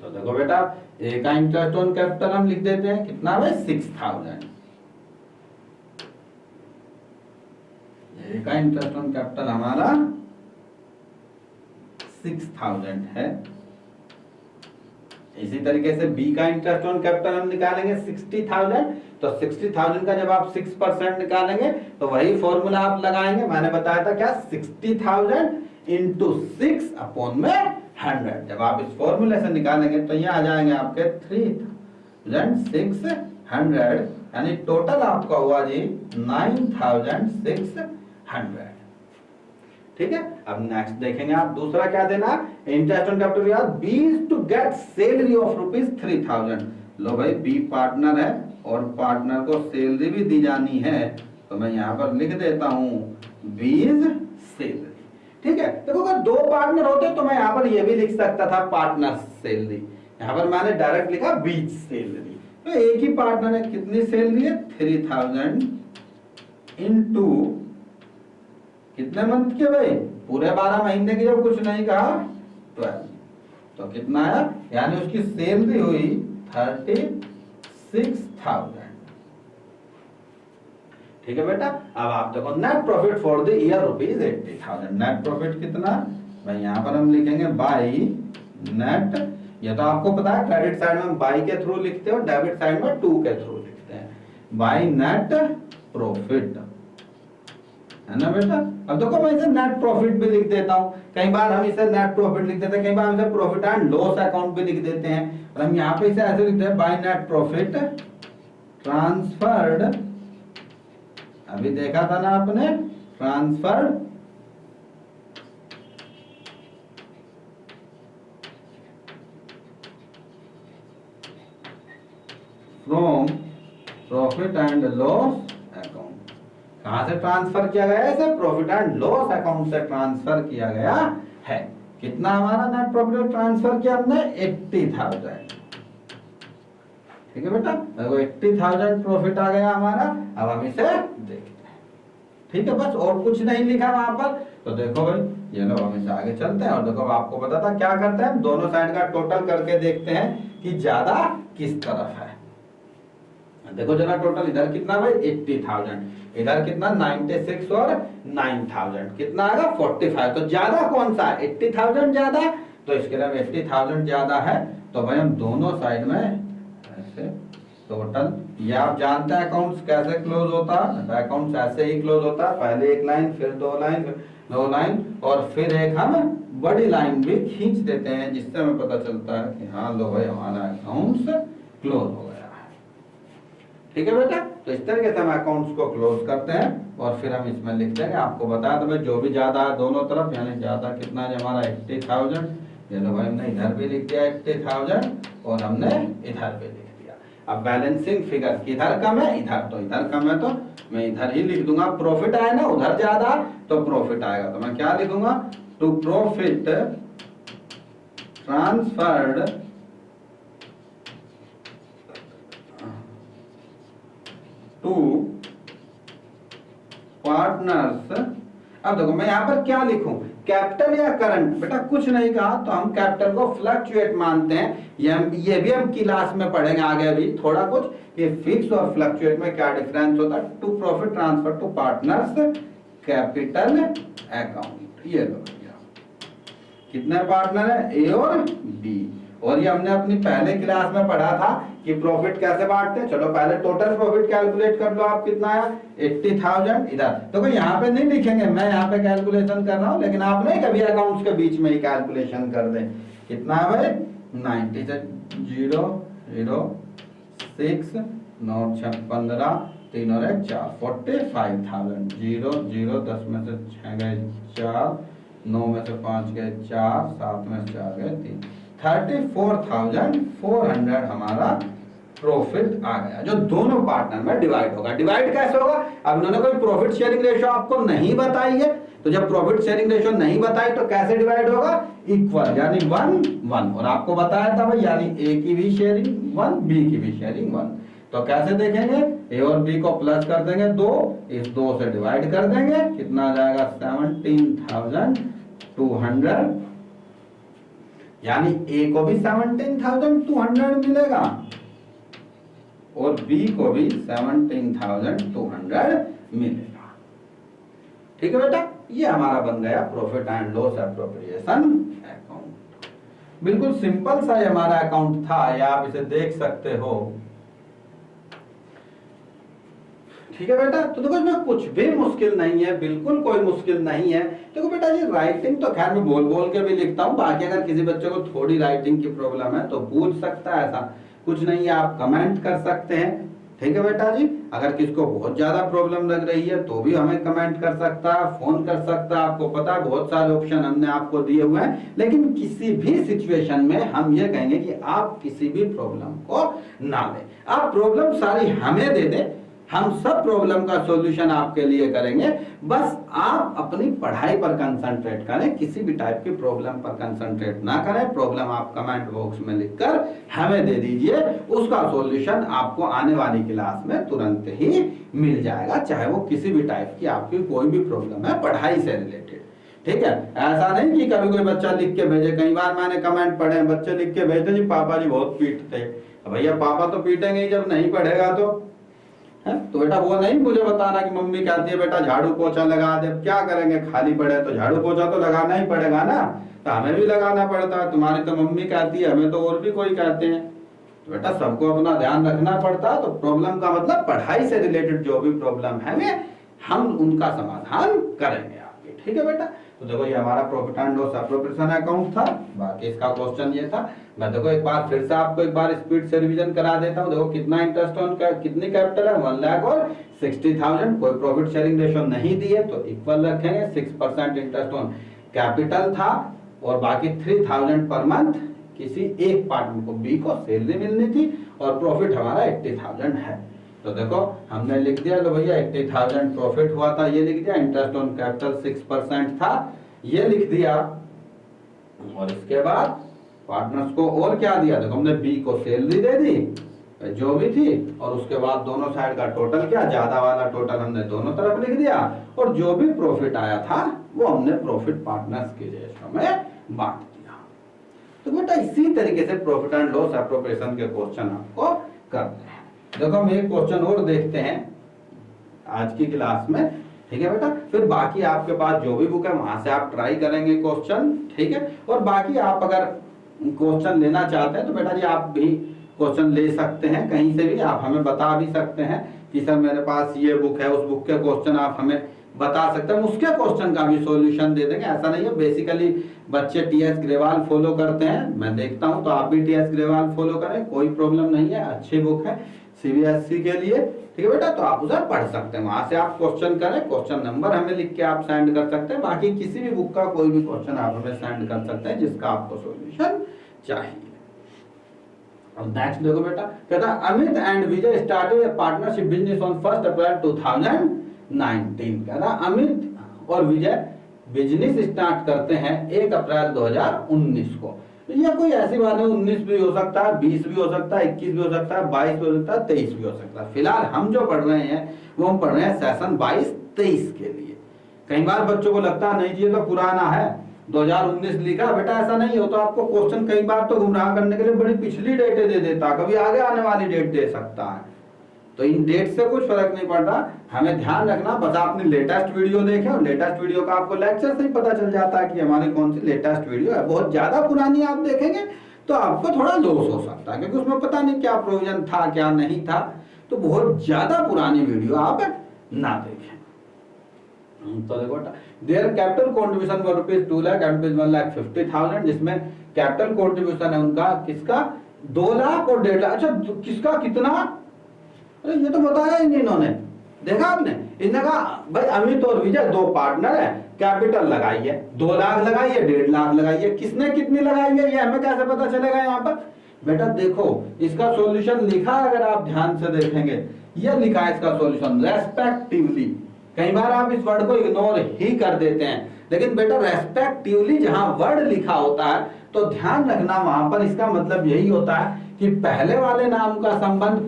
तो देखो बेटा ए का इंटरेस्ट ऑन कैपिटल हम लिख देते हैं, कितना है 6000। ए का इंटरेस्ट ऑन कैपिटल हमारा 6000 है। इसी तरीके से बी का इंटरेस्ट ऑन कैपिटल हम निकालेंगे 60,000। तो 60,000 का जब आप 6% निकालेंगे तो वही फॉर्मूला आप लगाएंगे, मैंने बताया था क्या, 60,000 इंटू 6 अपॉन में 100। जब आप इस फॉर्मूले से निकालेंगे तो ये आ जाएंगे आपके 3,600, यानी टोटल आपका हुआ जी 9,600। ठीक है, अब नेक्स्ट देखेंगे आप दूसरा क्या देना, इंटरेस्ट ऑन कैपिटल यार B to get salary of ₹3,000। लो भाई बी पार्टनर है और पार्टनर को सैलरी भी दी जानी है, तो मैं यहाँ पर लिख देता हूँ बीज सैलरी। ठीक है, देखो अगर दो पार्टनर होते तो मैं यहाँ पर ये भी लिख सकता था पार्टनर सैलरी, यहाँ पर मैंने डायरेक्ट लिखा बीज सैलरी। तो एक ही पार्टनर है, कितनी सैलरी है 3,000 इंटू कितने मंथ के भाई, पूरे 12 महीने की, जब कुछ नहीं कहा 12, तो कितना आया, यानी उसकी सैलरी हुई 36,000। ठीक है बेटा, अब आप देखो net profit for the year ₹80,000। Net profit कितना, भाई यहाँ पर हम लिखेंगे बाई नेट, ये तो आपको पता है क्रेडिट साइड में हम बाई के थ्रू लिखते हैं और डेबिट साइड में टू के थ्रू लिखते हैं, बाई नेट प्रॉफिट, है ना बेटा। अब देखो मैं इसे नेट प्रॉफिट भी लिख देता हूँ, कई बार हम इसे नेट प्रॉफिट लिख देते हैं, कई बार हम इसे प्रॉफिट एंड लॉस अकाउंट भी लिख देते हैं, और हम यहाँ पे इसे ऐसे लिखते हैं बाय नेट प्रॉफिट ट्रांसफर्ड, अभी देखा था ना आपने, transferred from profit and loss account. कहां से ट्रांसफर किया गया है, इसे प्रॉफिट एंड लॉस अकाउंट से ट्रांसफर किया गया है। कितना हमारा नेट प्रॉफिट ट्रांसफर किया हमने 80,000। ठीक है बेटा, देखो 80,000 प्रॉफिट आ गया हमारा। अब हम इसे देखते हैं, ठीक है, बस और कुछ नहीं लिखा वहां पर। तो देखो भाई ये लो, हम इसे आगे चलते हैं और देखो आपको पता था क्या करते हैं, दोनों साइड का टोटल करके देखते हैं कि ज्यादा किस तरफ है। देखो जरा टोटल इधर कितना भाई 80,000, इधर कितना 96 और 9,000, कितना आएगा 45। तो ज्यादा कौन सा है, 80,000 ज्यादा, तो इसके लिए 80,000 ज्यादा है। तो भाई हम दोनों साइड में ऐसे टोटल, ये आप जानते हैं अकाउंट्स कैसे क्लोज होता है, अकाउंट्स ऐसे ही क्लोज होता है, पहले एक लाइन फिर दो लाइन फिर दो लाइन और फिर एक हम बड़ी लाइन भी खींच देते हैं, जिससे हमें पता चलता है कि हाँ लो भाई हमारा अकाउंट्स क्लोज हो गया है। ठीक है बेटा, तो इस तरीके से हम अकाउंट्स को क्लोज करते हैं और फिर हम इसमें लिख देंगे। आपको बताया था भाई जो भी ज्यादा है दोनों तरफ, यानी ज्यादा कितना है हमारा 80,000, ये लो भाई हमने इधर भी लिख दिया 80,000 और हमने इधर भी लिख दिया। अब बैलेंसिंग फिगर किधर कम है, इधर, तो इधर कम है तो मैं इधर ही लिख दूंगा, प्रॉफिट आए ना उधर ज्यादा तो प्रॉफिट आएगा, तो मैं क्या लिखूंगा, to profit transferred to partners. अब देखो मैं यहां पर क्या लिखूं, कैपिटल या करंट, बेटा कुछ नहीं कहा तो हम कैपिटल को फ्लक्चुएट मानते हैं। ये भी हम क्लास में पढ़ेंगे आगे भी थोड़ा कुछ कि फिक्स और फ्लक्चुएट में क्या डिफरेंस होता है। To profit transfer to partners capital account, ये लो भैया कितने पार्टनर है, ए और बी, और ये हमने अपनी पहले क्लास में पढ़ा था कि प्रॉफिट कैसे बांटते हैं। चलो पहले टोटल प्रॉफिट कैलकुलेट कर लो, आप कितना आया 80,000। इधर देखो यहाँ पे नहीं लिखेंगे, मैं यहाँ पे कैलकुलेशन कर रहा हूँ, लेकिन आप नहीं कभी अकाउंट्स के बीच में ही कैलकुलेशन कर दें। कितना है भाई 90 से 0 0 6 9 6 15 3 और 1 4, 45,000। 0 0, 10 में से 6 गए 4, 9 में से 5 गए 4, 7 में से 4 गए 3, 34,400 हमारा प्रॉफिट आ गया, जो दोनों पार्टनर में डिवाइड होगा। डिवाइड कैसे होगा? अब उन्होंने कोई प्रॉफिट शेयरिंग रेशियो आपको नहीं बताई है, तो जब प्रॉफिट शेयरिंग रेशियो नहीं बताई तो कैसे डिवाइड होगा? इक्वल, यानी 1 1। और आपको बताया था भाई, यानी ए की भी शेयरिंग 1, बी की भी शेयरिंग 1। तो कैसे देखेंगे? ए और बी को प्लस कर देंगे 2, इस 2 से डिवाइड कर देंगे, कितना आ जाएगा? 17,200, यानी ए को भी 17,200 मिलेगा और बी को भी 17,200 मिलेगा। ठीक है बेटा, ये हमारा बन गया profit and loss appropriation account. बिल्कुल सिंपल सा ये हमारा अकाउंट था, या आप इसे देख सकते हो। ठीक है बेटा, तो देखो इसमें कुछ भी मुश्किल नहीं है, बिल्कुल कोई मुश्किल नहीं है। देखो बेटा जी, राइटिंग तो खैर मैं बोल बोल के भी लिखता हूँ, बाकी अगर किसी बच्चे को थोड़ी राइटिंग की प्रॉब्लम है तो पूछ सकता है, ऐसा कुछ नहीं है, आप कमेंट कर सकते हैं। ठीक है बेटा जी, अगर किसको बहुत ज्यादा प्रॉब्लम लग रही है तो भी हमें कमेंट कर सकता है, फोन कर सकता है। आपको पता है बहुत सारे ऑप्शन हमने आपको दिए हुए हैं, लेकिन किसी भी सिचुएशन में हम ये कहेंगे कि आप किसी भी प्रॉब्लम को ना लें, आप प्रॉब्लम सारी हमें दे दें, हम सब प्रॉब्लम का सॉल्यूशन आपके लिए करेंगे। बस आप अपनी पढ़ाई पर कंसंट्रेट करें, किसी भी टाइप की प्रॉब्लम पर कंसंट्रेट ना करें। प्रॉब्लम आप कमेंट बॉक्स में लिखकर हमें दे दीजिए, उसका सॉल्यूशन आपको आने वाली क्लास में तुरंत ही मिल जाएगा, चाहे वो किसी भी टाइप की आपकी कोई भी प्रॉब्लम है पढ़ाई से रिलेटेड। ठीक है, ऐसा नहीं कि कभी कोई बच्चा लिख के भेजे। कई बार मैंने कमेंट पढ़े, बच्चे लिख के भेजते जी पापा जी बहुत पीटते। भैया पापा तो पीटेंगे ही जब नहीं पढ़ेगा तो है। तो बेटा वो नहीं मुझे बताना कि मम्मी कहती है बेटा झाड़ू पोछा लगा दे, क्या करेंगे, खाली पड़े तो झाड़ू पोछा तो लगाना ही पड़ेगा ना, तो हमें भी लगाना पड़ता है। तुम्हारी तो मम्मी कहती है, हमें तो और भी कोई कहते हैं, तो बेटा सबको अपना ध्यान रखना पड़ता है। तो प्रॉब्लम का मतलब पढ़ाई से रिलेटेड जो भी प्रॉब्लम है हम उनका समाधान करेंगे आपके। ठीक है बेटा, तो देखो ये हमारा profit and loss appropriation account था, बाकी इसका क्वेश्चन ये था। मैं देखो एक बार फिर से आपको एक बार स्पीड से रिवीजन करा देता हूँ। देखो कितना इंटरेस्ट ऑन कितनी कैपिटल है, 1,60,000। कोई प्रॉफिट शेयरिंग रेशियो नहीं दी है तो इक्वल रखेंगे। 6% इंटरेस्ट ऑन कैपिटल था और बाकी 3,000 पर मंथ किसी एक पार्टनर को, बी को सैलरी मिलनी थी और प्रॉफिट हमारा 80,000 है। तो देखो हमने लिख दिया, लो भैया 80,000 प्रॉफिट हुआ था, ये लिख दिया। इंटरेस्ट ऑन कैपिटल 6% था, ये लिख दिया। और इसके बाद पार्टनर्स को और क्या दिया, देखो हमने बी को सैलरी दे दी जो भी थी, और उसके बाद दोनों साइड का टोटल क्या, ज्यादा वाला टोटल हमने दोनों तरफ लिख दिया, और जो भी प्रॉफिट आया था वो हमने प्रॉफिट पार्टनर्स के रेशियो में बांट दिया। तो बेटा इसी तरीके से प्रॉफिट एंड लॉस एप्रोप्रिएशन के क्वेश्चन आपको करते हैं। देखो हम एक क्वेश्चन और देखते हैं आज की क्लास में। ठीक है बेटा, फिर बाकी आपके पास जो भी बुक है वहां से आप ट्राई करेंगे क्वेश्चन। ठीक है, और बाकी आप अगर क्वेश्चन लेना चाहते हैं तो बेटा जी आप भी क्वेश्चन ले सकते हैं, कहीं से भी आप हमें बता भी सकते हैं कि सर मेरे पास ये बुक है, उस बुक के क्वेश्चन आप हमें बता सकते हैं, उसके क्वेश्चन का भी सॉल्यूशन दे देंगे। ऐसा नहीं है, बेसिकली बच्चे टीएस ग्रेवाल फॉलो करते हैं, मैं देखता हूं, तो आप भी टीएस ग्रेवाल फॉलो करें, कोई प्रॉब्लम नहीं है, अच्छी बुक है सीबीएसई के लिए। ठीक है बेटा, तो आप उसे पढ़ सकते हैं, वहां से आप क्वेश्चन करें, क्वेश्चन नंबर हमें लिख के आप सेंड कर सकते हैं। बाकी किसी भी बुक का कोई भी क्वेश्चन आप हमें सेंड कर सकते हैं जिसका आपको सॉल्यूशन चाहिए। अब नेक्स्ट देखो बेटा, कहता Amit and Vijay started A partnership business on 1 अप्रैल 2019। कहता अमित और विजय बिजनेस स्टार्ट करते हैं 1 अप्रैल 2019 को। ये कोई ऐसी बात नहीं, 19 भी हो सकता है, 20 भी हो सकता है, 21 भी हो सकता है, 22 भी हो सकता है, 23 भी हो सकता है। फिलहाल हम जो पढ़ रहे हैं वो हम पढ़ रहे हैं सेशन 22-23 के लिए। कई बार बच्चों को लगता है नहीं जी ये तो पुराना है, 2019 लिखा, बेटा ऐसा नहीं हो। तो आपको क्वेश्चन कई बार तो गुमराह करने के लिए बड़ी पिछली डेटें दे देता, कभी आगे आने वाली डेट दे सकता है। तो इन डेट से कुछ फर्क नहीं पड़ता, हमें ध्यान रखना बस आपने लेटेस्ट वीडियो देखे, और लेटेस्ट वीडियो का आपको लेक्चर से ही पता चल जाता है कि हमारी कौन सी लेटेस्ट वीडियो है। बहुत ज्यादा पुरानी आप देखेंगे तो आपको थोड़ा लॉस हो सकता है, क्योंकि उसमें पता नहीं क्या प्रोविजन था क्या नहीं था। तो बहुत ज्यादा पुरानी वीडियो आप ना देखें। तो देखो their capital contribution for rupees 2 lakh and rupees 1,50,000, जिसमें कैपिटल कंट्रीब्यूशन है उनका किसका 2 लाख और 1.5 लाख। अच्छा किसका कितना अरे ये तो बताया ही नहीं इन्होंने, देखा आपने, इन्होंने कहा भाई अमित और विजय दो पार्टनर है, कैपिटल लगाइए, 2 लाख लगाइए, 1.5 लाख लगाइए, किसने कितनी लगाई है ये हमें कैसे पता चलेगा यहाँ पर? बेटा देखो इसका सॉल्यूशन लिखा है, अगर आप ध्यान से देखेंगे ये लिखा है इसका सॉल्यूशन रेस्पेक्टिवली। कई बार आप इस वर्ड को इग्नोर ही कर देते हैं, लेकिन बेटा रेस्पेक्टिवली जहां वर्ड लिखा होता है तो ध्यान रखना वहां पर इसका मतलब यही होता है कि पहले वाले नाम का संबंध,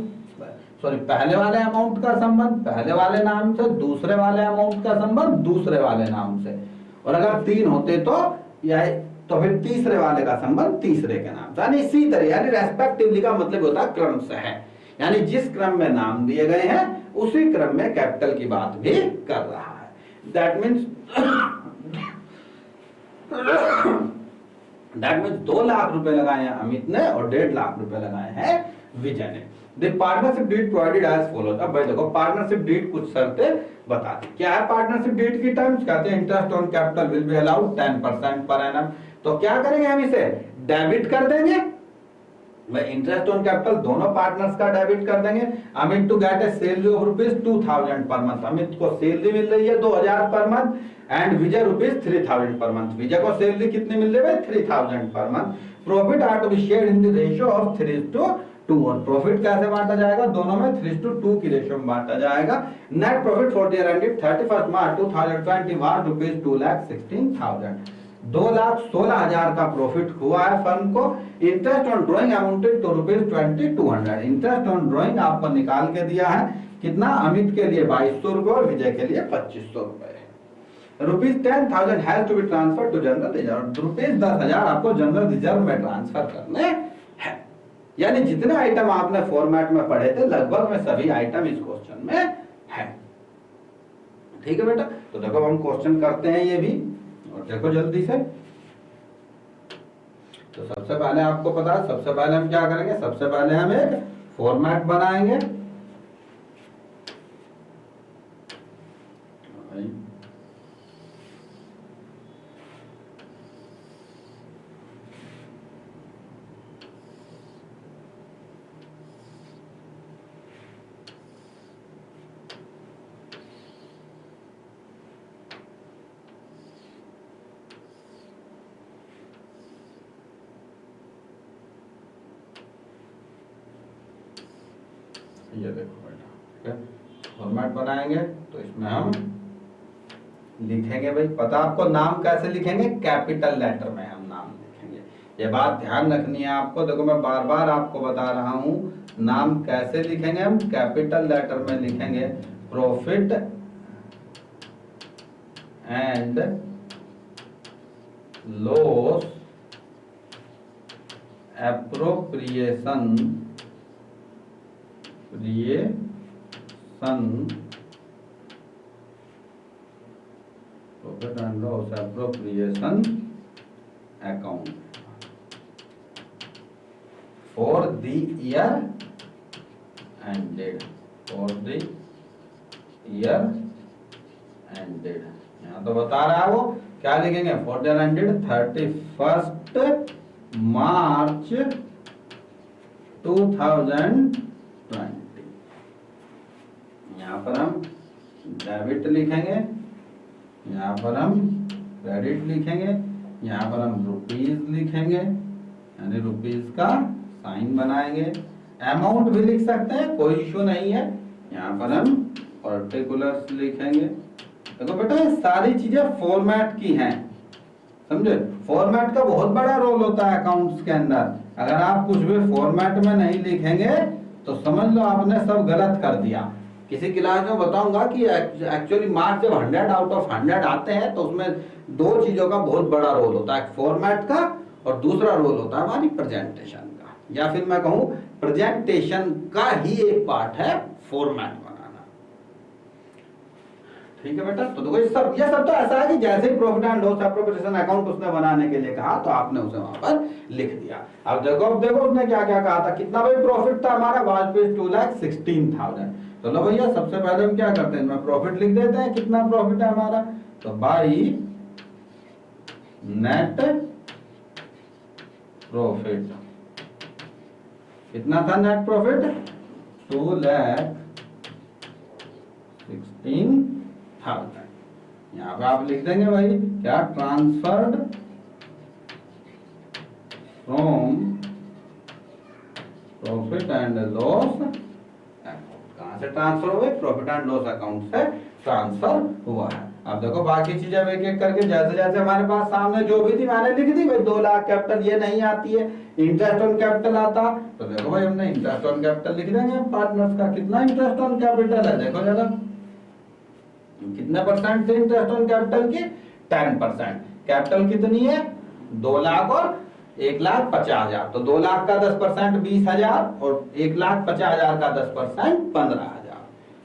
सॉरी पहले वाले अमाउंट का संबंध पहले वाले नाम से, दूसरे वाले अमाउंट का संबंध दूसरे वाले नाम से, और अगर 3 होते तो यह तो फिर तीसरे वाले का संबंध तीसरे के नाम से, यानी इसी तरह, यानी रेस्पेक्टिवली का मतलब होता है क्रम से है, यानी जिस क्रम में नाम दिए गए हैं उसी क्रम में कैपिटल की बात भी कर रहा है। दैट मीन्स 2 लाख रुपए लगाए हैं अमित ने और 1.5 लाख रुपए लगाए हैं विजय ने। The partnership deed provided as follows। अब भाई देखो पार्टनरशिप डीड कुछ शर्तें बता दी। क्या है पार्टनरशिप डीड की टर्म्स? कहते हैं interest on capital will be allowed 10% per annum. तो क्या करेंगे हम इसे डेबिट कर देंगे, इंटरेस्ट ऑन कैपिटल दोनों पार्टनर्स का डेबिट कर देंगे। Amit to get a salary of ₹2000 per month, Amit को सैलरी मिल रही है 2000 per month, and Vijay ₹3000 per month, विजय को सैलरी कितनी मिल रही है? 3000 per month. Profit are to be shared in the ratio of 3:2, और प्रॉफिट कैसे बांटा जाएगा? दोनों में 3:2 की रेशियो में बांटा जाएगा। Net profit for the year ended 31 March 2020 was ₹2,16,000, 2,16,000 का प्रॉफिट हुआ है फर्म को। Interest on drawing amounted to ₹2200, interest on drawing आपको निकाल के दिया है कितना? अमित के लिए 2200 रुपए और विजय के लिए 2500 रुपए। ₹10,000 has to be transfer to general reserve, ₹10,000 आपको जनरल रिजर्व में ट्रांसफर करने हैं। यानी जितने आइटम आपने फॉर्मेट में पढ़े थे लगभग में सभी आइटम इस क्वेश्चन में है। ठीक है बेटा, तो देखो हम क्वेश्चन करते हैं ये भी, और देखो जल्दी से। तो सबसे पहले आपको पता है, सबसे पहले हम क्या करेंगे? सबसे पहले हम एक फॉर्मेट बनाएंगे। ये देखो बेटा, फॉर्मेट बनाएंगे तो इसमें हम लिखेंगे भाई, पता आपको नाम कैसे लिखेंगे? कैपिटल लेटर में हम नाम लिखेंगे। ये बात ध्यान रखनी है आपको। देखो मैं बार बार आपको बता रहा हूं, नाम कैसे लिखेंगे हम? कैपिटल लेटर में लिखेंगे profit and loss appropriation profit and loss appropriation account for the year ended, for the year ended. यहाँ तो बता रहा है वो, क्या लिखेंगे? For the year ended 31 March 2020। यहाँ पर हम डेबिट लिखेंगे, यहाँ पर हम क्रेडिट लिखेंगे, यहाँ पर हम रुपीज लिखेंगे, यानी रुपीज का साइन बनाएंगे। अमाउंट भी लिख सकते हैं, कोई इशू नहीं है। यहाँ पर हम पर्टिकुलर्स लिखेंगे। देखो बेटा ये सारी चीजें फॉर्मेट की हैं, समझे? फॉर्मेट का बहुत बड़ा रोल होता है अकाउंट्स के अंदर। अगर आप कुछ भी फॉर्मेट में नहीं लिखेंगे तो समझ लो आपने सब गलत कर दिया। किसी क्लास में बताऊंगा कि एक्चुअली मार्क्स जब 100 आउट ऑफ 100 आते हैं तो उसमें 2 चीजों का बहुत बड़ा रोल होता है, फॉर्मेट का और दूसरा रोल होता है हमारी प्रेजेंटेशन का, या फिर मैं कहूँ प्रेजेंटेशन का ही एक पार्ट है फॉर्मेट बनाना। ठीक है बेटा, तो देखो ये सब तो ऐसा है कि जैसे ही profit and loss appropriation account उसने बनाने के लिए कहा तो आपने उसे वहां पर लिख दिया। अब देखो उसने क्या क्या कहा था, कितना भाई प्रॉफिट था हमारा? वाजपेयी 2,16,000। चलो भैया सबसे पहले हम क्या करते हैं, इसमें प्रॉफिट लिख देते हैं, कितना प्रॉफिट है हमारा? तो बाई नेट प्रॉफिट, कितना था नेट प्रॉफिट? 2,16,000। 16,000। यहाँ पे आप लिख देंगे भाई क्या, transferred from profit and loss account. कहां से ट्रांसफर हुए, प्रॉफिट एंड लॉस अकाउंट से ट्रांसफर हुआ है। अब देखो बाकी चीजें एक एक करके जैसे जैसे हमारे पास सामने जो भी थी मैंने लिख दी भाई। 2 लाख कैपिटल ये नहीं आती है, इंटरेस्ट ऑन कैपिटल आता, तो देखो भाई हमने इंटरेस्ट ऑन कैपिटल लिख देंगे पार्टनर्स का। कितना इंटरेस्ट ऑन कैपिटल है देखो जरा, कितने परसेंट थे इंटरेस्ट ऑन कैपिटल की, 10%। कैपिटल कितनी है, 2 लाख और 1,50,000, तो 2 लाख का 10% 20,000 और 1,50,000 का 10% 15,000।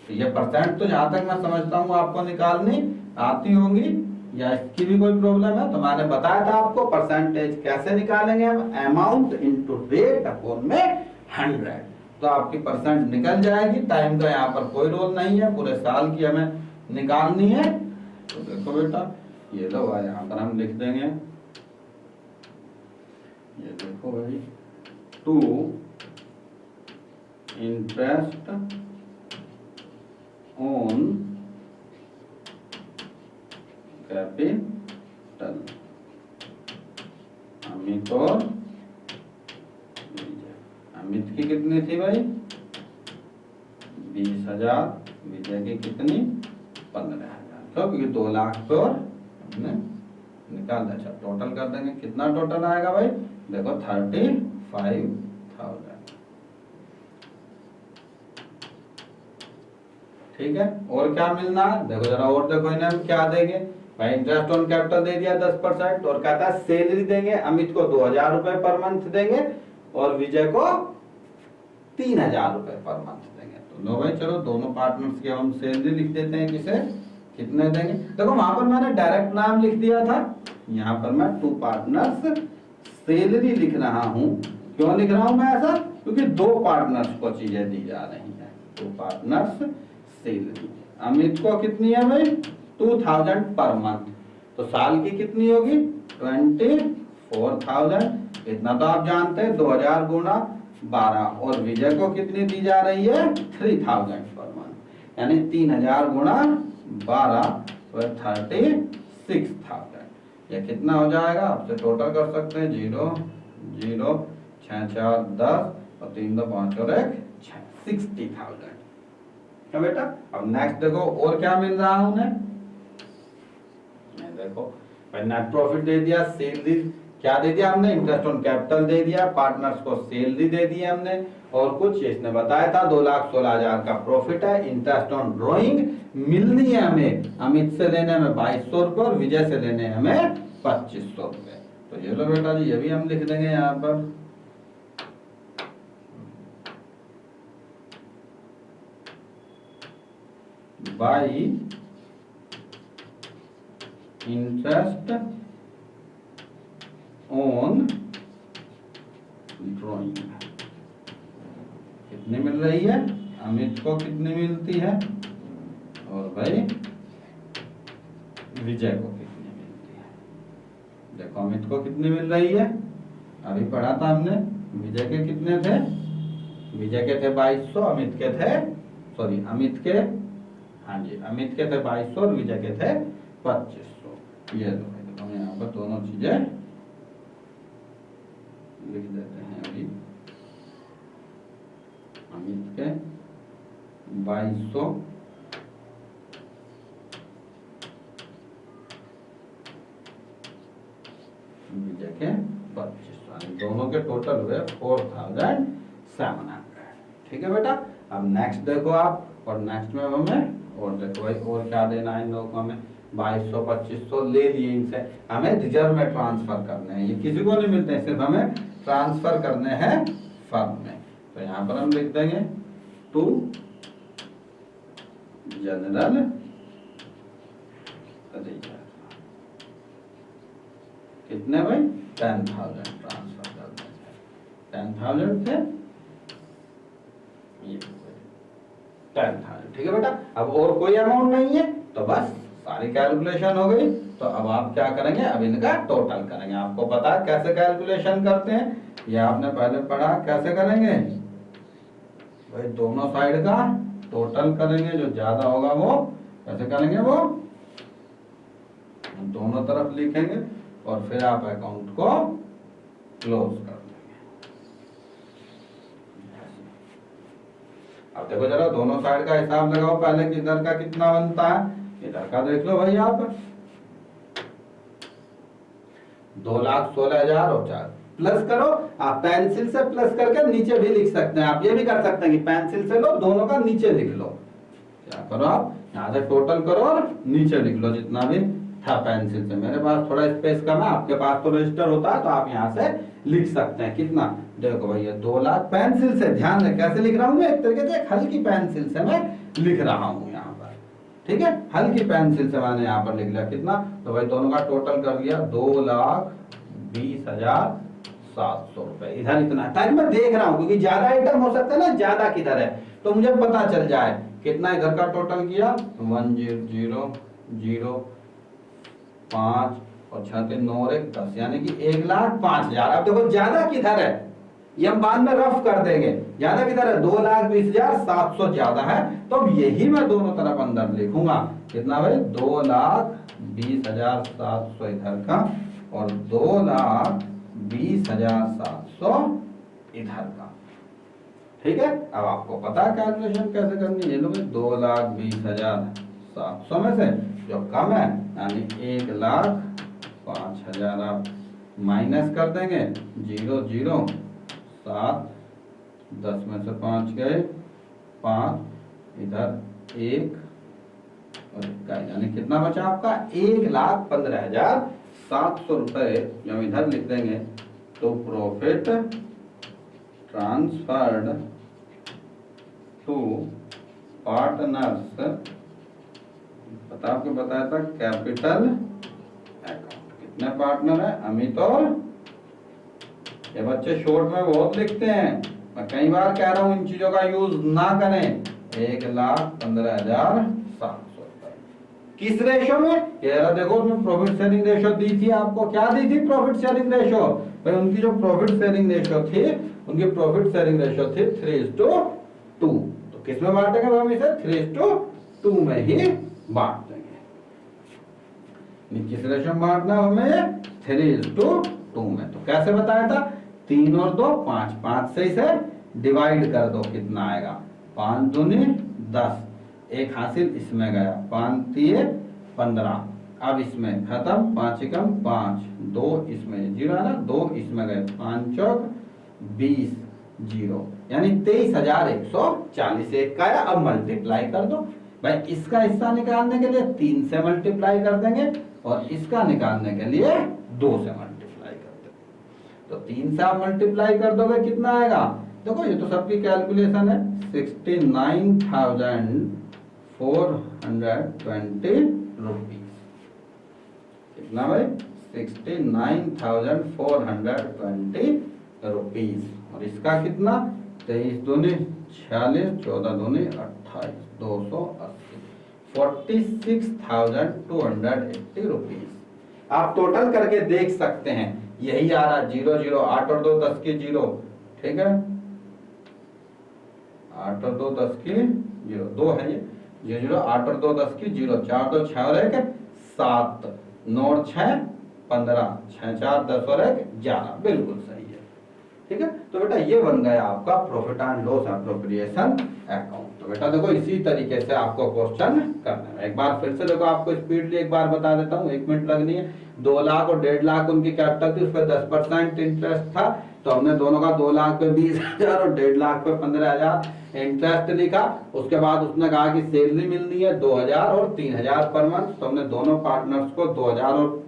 तो ये परसेंट तो जहां तक मैं समझता हूँ आपको निकालनी आती होंगी, या इसकी भी कोई प्रॉब्लम है तो मैंने बताया था आपको परसेंटेज कैसे निकालेंगे हम, अमाउंट इनटू रेट अपॉन में 100, तो आपकी परसेंट निकल जाएगी। टाइम का यहाँ पर कोई रोल नहीं है, पूरे साल की हमें निकालनी है। तो देखो बेटा ये लो भाई, यहाँ पर हम लिख देंगे, ये देखो भाई, to interest on capital, Amit और विजय। अमित की कितनी थी भाई, 20,000, विजय की कितनी, 15,000। तो क्योंकि 2 लाख पे और हमने निकाल। अच्छा टोटल कर देंगे, कितना टोटल आएगा भाई, देखो 35,000। ठीक है, और क्या मिलना है देखो जरा, और देखो इन्हें हम क्या देंगे भाई, इंटरेस्ट ऑन कैपिटल दे दिया 10% और कहता है सैलरी देंगे, अमित को 2,000 रुपए पर मंथ देंगे और विजय को 3,000 रुपए पर मंथ देंगे। तो लो भाई चलो दोनों पार्टनर्स की हम सैलरी लिख देते हैं, किसे कितने देंगे। देखो वहां पर मैंने डायरेक्ट नाम लिख दिया था, यहाँ पर मैं 2 पार्टनर्स सैलरी लिख रहा हूँ। क्यों लिख रहा हूँ मैं ऐसा, क्योंकि 2 पार्टनर्स को चीजें दी जा रही है। 2 पार्टनर्स सैलरी, अमित को कितनी है भाई, 2,000 पर मंथ, तो साल की कितनी होगी 24,000। इतना तो आप जानते हैं, 2,000 गुणा 12, और विजय को कितनी दी जा रही है 3,000 पर मंथ, यानी 3,000 गुणा 12 तो 36,000। यह कितना हो जाएगा, आपसे टोटल कर सकते हैं, 0 0 6 4 10 और 3 2 5 और 1 6, 60,000। क्या बेटा, अब नेक्स्ट देखो और क्या मिल रहा है उन्हें, देखो नेट प्रॉफिट दे दिया, सैलरी क्या दे दिया हमने, इंटरेस्ट ऑन कैपिटल दे दिया, पार्टनर्स को सैलरी दे दी हमने, और कुछ इसने बताया था 2,16,000 का प्रॉफिट है। इंटरेस्ट ऑन ड्रॉइंग मिलनी है हमें, अमित से लेने हमें 2,200 रुपए और विजय से लेने हमें 2,500 रुपए। तो ये लो बेटा जी, ये भी हम लिख देंगे यहाँ पर, बाई इंटरेस्ट ऑन ड्रॉइंग कितनी मिल रही है, अमित को कितनी मिलती है और भाई विजय को कितनी मिलती है। देखो अमित को कितनी मिल रही है, अभी पढ़ा था हमने, विजय के कितने थे, विजय के थे 2,200, अमित के थे, सॉरी अमित के, हाँ जी अमित के थे 2,200 और विजय के थे 2,500। ये तो हम यहाँ पर दोनों चीजें लिख देते हैं। अभी अमित के 2,200, विजय के 2,500, दोनों के टोटल हुए 4,700। ठीक है बेटा, अब नेक्स्ट देखो आप, और नेक्स्ट में हमें और देखो भाई और क्या देना है इन लोगों को, हमें 2,200 2,500 ले लिए, इनसे हमें रिजर्व में ट्रांसफर करने हैं, ये किसी को नहीं मिलते हैं, सिर्फ हमें ट्रांसफर करने हैं फर्म में। तो यहाँ पर हम लिख देंगे टू जनरल रिजर्व, कितने भाई 10,000 ट्रांसफर कर देंगे, 10,000 थे ये 10,000। ठीक है बेटा, अब और कोई अमाउंट नहीं है तो बस सारी कैलकुलेशन हो गई। तो अब आप क्या करेंगे, अब इनका टोटल करेंगे। आपको पता है कैसे कैलकुलेशन करते हैं, ये आपने पहले पढ़ा, कैसे करेंगे भाई, दोनों साइड का टोटल करेंगे, जो ज्यादा होगा वो कैसे करेंगे, वो दोनों तरफ लिखेंगे और फिर आप अकाउंट को क्लोज कर देंगे। अब देखो जरा दोनों साइड का हिसाब लगाओ, पहले कि इधर का कितना बनता है, इधर का देख लो भाई आप 2,16,000 और 4 प्लस करो। आप पेंसिल से प्लस करके नीचे भी लिख सकते हैं, आप ये भी कर सकते हैं कि पेंसिल से लो दोनों का नीचे लिख लो। क्या करो आप यहाँ से टोटल करो और नीचे लिख लो जितना भी था पेंसिल से। मेरे पास थोड़ा स्पेस कम है, आपके पास तो रजिस्टर होता है तो आप यहाँ से लिख सकते हैं। कितना देखो भैया 2 लाख पेंसिल से, ध्यान रहे कैसे लिख रहा हूँ मैं, एक तरीके से हल्की पेंसिल से मैं लिख रहा हूँ यहाँ पर, ठीक है, हल्की पेंसिल से मैंने यहाँ पर लिख लिया। कितना, तो भाई दोनों का टोटल कर दिया 2,20,700 रुपए। इधर इतना ताकि मैं देख रहा हूँ क्योंकि ज्यादा आइटम हो सकता है ना, ज्यादा किधर है तो मुझे पता चल जाए। कितना इधर का टोटल किया 1,0,0,5 और 6 9 और 1 10, यानी कि 1,05,000। अब देखो ज्यादा किधर है ये हम बाद में रफ कर देंगे, ज्यादा किधर है 2,20,700 ज्यादा है, तो अब यही मैं दोनों तरफ अंदर लिखूंगा। कितना भाई 2,20,700 इधर का और 2,20,700 इधर का, ठीक है। अब आपको पता है कैलकुलेशन कैसे करनी है। ये लो 2,20,700 में से जो कम है यानी 1,05,000 आप माइनस कर देंगे, 0 0 7 10 में से 5 गए 5, इधर 1 और 1 यानी कितना बचा आपका 1,15,700 रुपए जब इधर लिख देंगे तो प्रॉफिट ट्रांसफर्ड टू पार्टनर्स, आपको बताया था कैपिटल अकाउंट। कितने पार्टनर है, अमित और, ये बच्चे शॉर्ट में बहुत लिखते हैं, मैं कई बार कह रहा हूं इन चीजों का यूज ना करें। 1,15,700 रुपए किस रेशो में, ये देखो उसमें प्रॉफिट शेयरिंग रेशो दी थी आपको, क्या दी थी प्रॉफिट शेयरिंग रेशो, भाई उनकी जो प्रॉफिट शेयरिंग रेशो थी, उनकी प्रॉफिट शेयरिंग रेशो थी 3:2। तो किस में बांटेंगे हम इसे 3:2 में ही बांट देंगे। किस रेशो में बांटना हमें 3:2 में। तो कैसे बताया था 3 और 2 5, 5 से इसे डिवाइड कर दो, कितना आएगा 5 दूनी 10, 1 हासिल इसमें गया, 5 3 15, अब इसमें खत्म, 5 एकम 5, 2 इसमें 0 है ना, 2 इसमें गए, 5 चौक 20 0 यानी 23,140 एक का है। अब मल्टीप्लाई कर दो भाई, इसका हिस्सा निकालने के लिए 3 से मल्टीप्लाई कर देंगे और इसका निकालने के लिए 2 से मल्टीप्लाई कर देंगे। तो 3 से आप मल्टीप्लाई कर दोगे कितना आएगा, देखो ये तो सबकी कैलकुलेशन है 69,420 रुपीज। कितना भाई 69,420 रुपीज। और इसका कितना 23 दूनी 46, 14 दूनी 28, 280, 46,280 रुपीज। आप टोटल करके देख सकते हैं, यही आ रहा 0 0 8 और 2 10 की 0, ठीक है 8 और 2 10 की 0 2 है ये 0 0 8 और 2 10 की 0, 4 2 6 और 1 7, 9 और 6 15, 6 4 10 और 1 11, बिल्कुल सही है, ठीक है। तो बेटा ये बन गया आपका profit and loss appropriation account. तो बेटा देखो इसी तरीके से आपको क्वेश्चन करना है। एक बार फिर से देखो, आपको स्पीडली एक बार बता देता हूँ, 1 मिनट लगनी है। 2 लाख और 1.5 लाख उनकी कैपिटल थी, उस पर 10% इंटरेस्ट था, तो हमने दोनों का 2 लाख पे 20,000 और 1.5 लाख पे 15,000 इंटरेस्ट लिखा। उसके बाद उसने कहा कि सैलरी मिलनी है 2,000 और 3,000 पर मंथ, तो हमने दोनों पार्टनर्स को 2,000 और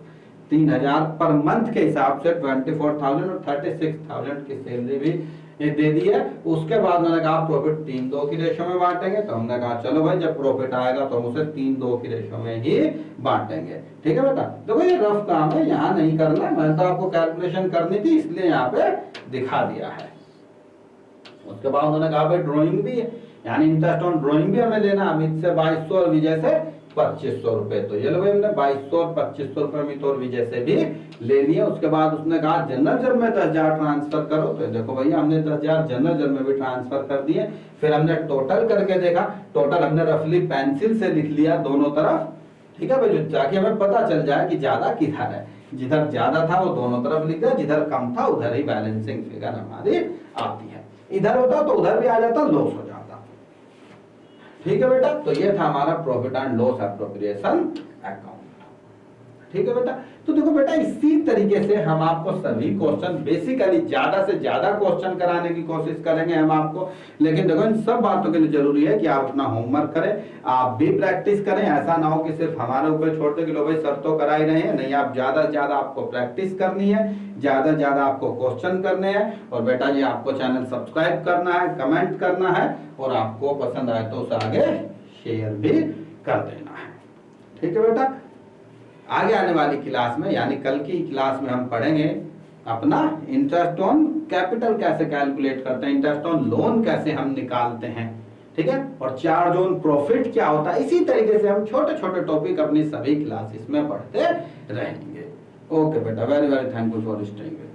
3,000 पर मंथ के हिसाब से 24,000 और 36,000 की सैलरी भी दे दी है। उसके बाद मैंने कहा प्रॉफिट 3:2 की रेशो में बांटेंगे, तो हमने कहा चलो भाई जब प्रॉफिट आएगा तो हम उसे 3:2 की रेशो में ही बांटेंगे, ठीक है बेटा। देखो ये रफ काम है, यहाँ नहीं करना, मैंने तो आपको कैलकुलेशन करनी थी इसलिए यहाँ पे दिखा दिया है। उसके बाद उन्होंने कहा भाई ड्रॉइंग भी, यानी इंटरेस्ट ऑन ड्रॉइंग भी हमें लेना, अमित से 2200 और विजय से 2500 रुपए। तो ये लो भाई हमने 2200 और 2500 रुपए अमित और विजय से भी ले लिए। उसके बाद उसने कहा जनरल जर्म में 10,000 ट्रांसफर करो, तो देखो भैया हमने 10,000 जनरल जर्म में भी ट्रांसफर कर दिए। फिर हमने टोटल करके देखा, टोटल हमने रफली पेंसिल से लिख लिया दोनों तरफ, ठीक है भाई, जो ताकि हमें पता चल जाए कि ज्यादा किधर है। जिधर ज्यादा था वो दोनों तरफ लिख दिया, जिधर कम था उधर ही बैलेंसिंग फिगर हमारी आती है। इधर होता तो उधर भी आ जाता, लॉस हो जाता। ठीक है बेटा, तो ये था हमारा profit and loss appropriation account. ठीक है बेटा, तो देखो बेटा इसी तरीके से हम आपको सभी क्वेश्चन बेसिकली ज्यादा से ज्यादा क्वेश्चन कराने की कोशिश करेंगे हम आपको। लेकिन देखो इन सब बातों के लिए जरूरी है कि आप अपना होमवर्क करें, आप भी प्रैक्टिस करें। ऐसा ना हो कि सिर्फ हमारे ऊपर छोड़ दे कि लो भाई सर तो करा ही रहे हैं, नहीं, आप ज्यादा से ज्यादा आपको प्रैक्टिस करनी है, ज्यादा से ज्यादा आपको क्वेश्चन करने हैं। और बेटा जी आपको चैनल सब्सक्राइब करना है, कमेंट करना है, और आपको पसंद आए तो उसे आगे शेयर भी कर देना है। ठीक है बेटा, आगे आने वाली क्लास में यानी कल की क्लास में हम पढ़ेंगे अपना इंटरेस्ट ऑन कैपिटल कैसे कैलकुलेट करते हैं, इंटरेस्ट ऑन लोन कैसे हम निकालते हैं, ठीक है, और चार्ज ऑन प्रॉफिट क्या होता है। इसी तरीके से हम छोटे छोटे टॉपिक अपनी सभी क्लासेस में पढ़ते रहेंगे। ओके बेटा, very very thank you for staying.